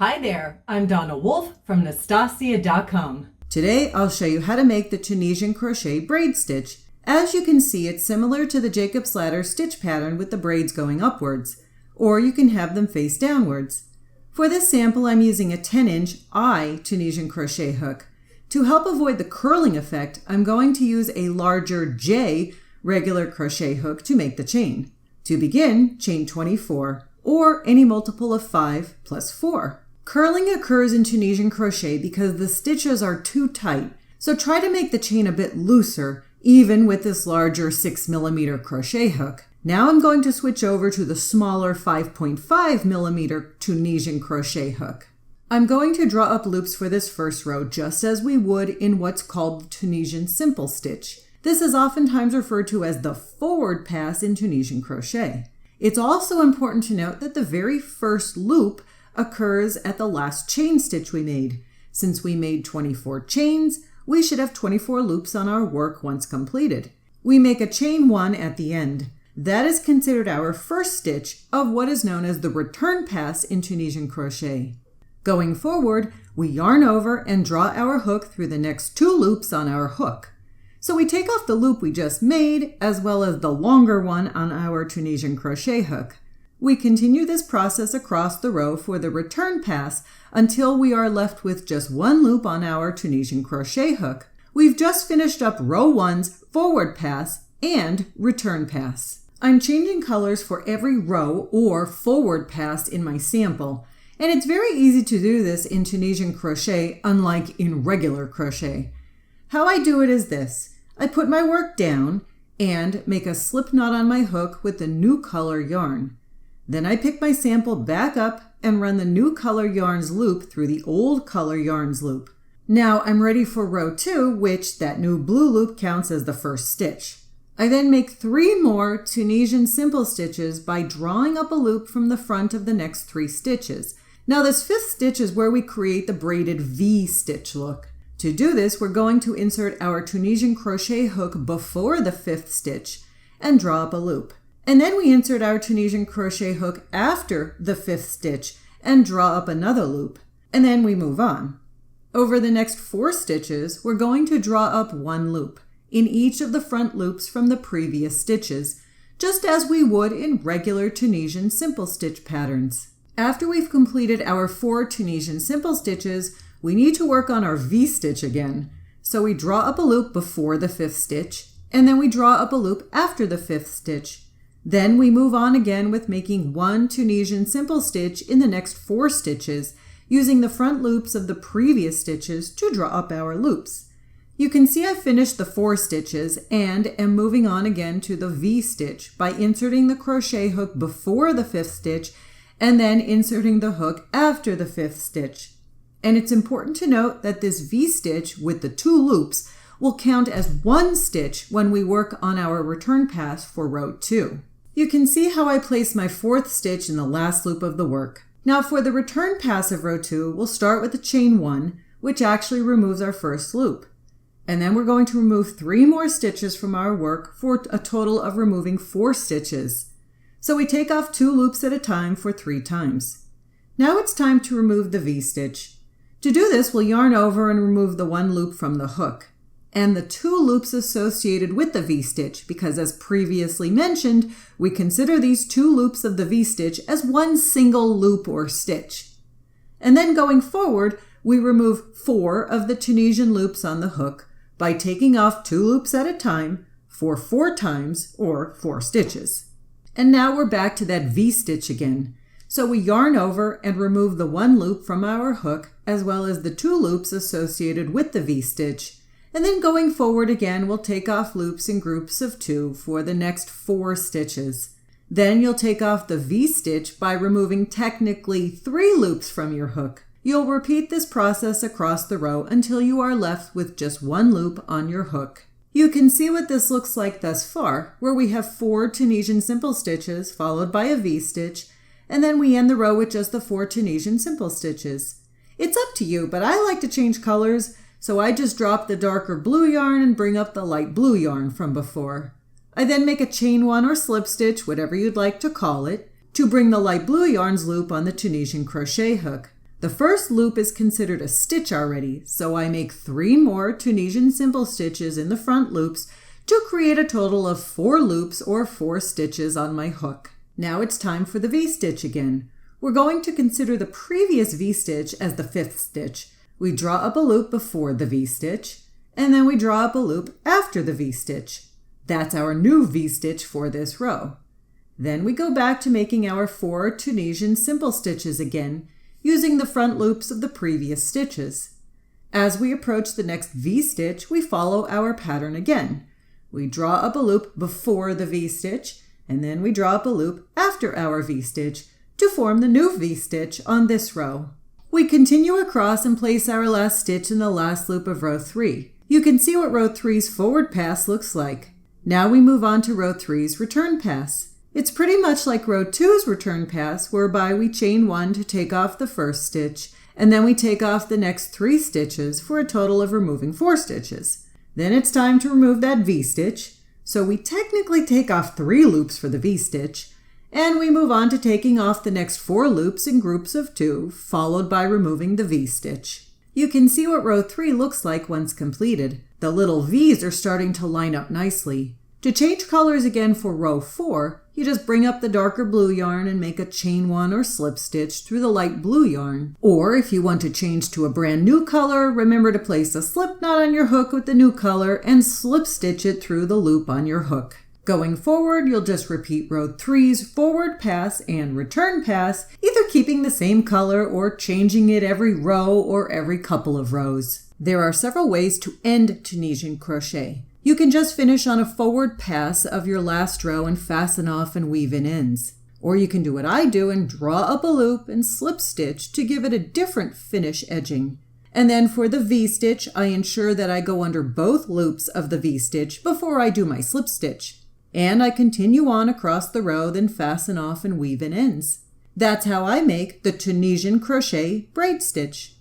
Hi there, I'm Donna Wolfe from Naztazia.com. Today I'll show you how to make the Tunisian Crochet Braid Stitch. As you can see, it's similar to the Jacob's Ladder stitch pattern with the braids going upwards, or you can have them face downwards. For this sample, I'm using a 10-inch Tunisian crochet hook. To help avoid the curling effect, I'm going to use a larger J regular crochet hook to make the chain. To begin, chain 24, or any multiple of 5 plus 4. Curling occurs in Tunisian crochet because the stitches are too tight, so try to make the chain a bit looser, even with this larger 6mm crochet hook. Now I'm going to switch over to the smaller 5.5mm Tunisian crochet hook. I'm going to draw up loops for this first row just as we would in what's called the Tunisian Simple Stitch. This is oftentimes referred to as the forward pass in Tunisian crochet. It's also important to note that the very first loop occurs at the last chain stitch we made. Since we made 24 chains, we should have 24 loops on our work once completed. We make a chain 1 at the end. That is considered our first stitch of what is known as the return pass in Tunisian crochet. Going forward, we yarn over and draw our hook through the next 2 loops on our hook. So we take off the loop we just made, as well as the longer one on our Tunisian crochet hook. We continue this process across the row for the return pass until we are left with just 1 loop on our Tunisian crochet hook. We've just finished up row 1's forward pass and return pass. I'm changing colors for every row or forward pass in my sample, and it's very easy to do this in Tunisian crochet, unlike in regular crochet. How I do it is this. I put my work down and make a slip knot on my hook with the new color yarn. Then I pick my sample back up and run the new color yarn's loop through the old color yarn's loop. Now I'm ready for row 2, which that new blue loop counts as the first stitch. I then make 3 more Tunisian simple stitches by drawing up a loop from the front of the next 3 stitches. Now this 5th stitch is where we create the braided V stitch look. To do this, we're going to insert our Tunisian crochet hook before the 5th stitch and draw up a loop. And then we insert our Tunisian crochet hook after the 5th stitch and draw up another loop. And then we move on. Over the next 4 stitches, we're going to draw up 1 loop in each of the front loops from the previous stitches, just as we would in regular Tunisian simple stitch patterns. After we've completed our 4 Tunisian simple stitches, we need to work on our V-stitch again. So we draw up a loop before the 5th stitch, and then we draw up a loop after the 5th stitch. Then we move on again with making 1 Tunisian simple stitch in the next 4 stitches, using the front loops of the previous stitches to draw up our loops. You can see I've finished the 4 stitches and am moving on again to the V-stitch by inserting the crochet hook before the 5th stitch and then inserting the hook after the 5th stitch. And it's important to note that this V-stitch with the 2 loops will count as 1 stitch when we work on our return pass for row 2. You can see how I place my 4th stitch in the last loop of the work. Now for the return pass of row 2, we'll start with the chain 1, which actually removes our first loop. And then we're going to remove 3 more stitches from our work for a total of removing 4 stitches. So we take off 2 loops at a time for 3 times. Now it's time to remove the V-stitch. To do this, we'll yarn over and remove the 1 loop from the hook and the 2 loops associated with the V-stitch, because as previously mentioned, we consider these 2 loops of the V-stitch as 1 single loop or stitch. And then going forward, we remove 4 of the Tunisian loops on the hook by taking off 2 loops at a time for 4 times or 4 stitches. And now we're back to that V-stitch again. So we yarn over and remove the 1 loop from our hook as well as the 2 loops associated with the V-stitch. And then going forward again, we'll take off loops in groups of 2 for the next 4 stitches. Then you'll take off the V-stitch by removing technically 3 loops from your hook. You'll repeat this process across the row until you are left with just 1 loop on your hook. You can see what this looks like thus far, where we have 4 Tunisian simple stitches followed by a V-stitch, and then we end the row with just the 4 Tunisian simple stitches. It's up to you, but I like to change colors, so I just drop the darker blue yarn and bring up the light blue yarn from before. I then make a chain 1 or slip stitch, whatever you'd like to call it, to bring the light blue yarn's loop on the Tunisian crochet hook. The first loop is considered a stitch already, so I make 3 more Tunisian simple stitches in the front loops to create a total of 4 loops or 4 stitches on my hook. Now it's time for the V-stitch again. We're going to consider the previous V-stitch as the 5th stitch. We draw up a loop before the V-stitch, and then we draw up a loop after the V-stitch. That's our new V-stitch for this row. Then we go back to making our 4 Tunisian simple stitches again, using the front loops of the previous stitches. As we approach the next V-stitch, we follow our pattern again. We draw up a loop before the V-stitch, and then we draw up a loop after our V-stitch to form the new V-stitch on this row. We continue across and place our last stitch in the last loop of row 3. You can see what row 3's forward pass looks like. Now we move on to row 3's return pass. It's pretty much like row 2's return pass, whereby we chain 1 to take off the first stitch, and then we take off the next 3 stitches for a total of removing 4 stitches. Then it's time to remove that V-stitch, so we technically take off 3 loops for the V-stitch, and we move on to taking off the next 4 loops in groups of 2, followed by removing the V-stitch. You can see what row 3 looks like once completed. The little V's are starting to line up nicely. To change colors again for row 4, you just bring up the darker blue yarn and make a chain 1 or slip stitch through the light blue yarn. Or if you want to change to a brand new color, remember to place a slip knot on your hook with the new color and slip stitch it through the loop on your hook. Going forward, you'll just repeat row 3's forward pass and return pass, either keeping the same color or changing it every row or every couple of rows. There are several ways to end Tunisian crochet. You can just finish on a forward pass of your last row and fasten off and weave in ends. Or you can do what I do and draw up a loop and slip stitch to give it a different finish edging. And then for the V-stitch, I ensure that I go under both loops of the V-stitch before I do my slip stitch. And I continue on across the row, then fasten off and weave in ends. That's how I make the Tunisian crochet braid stitch.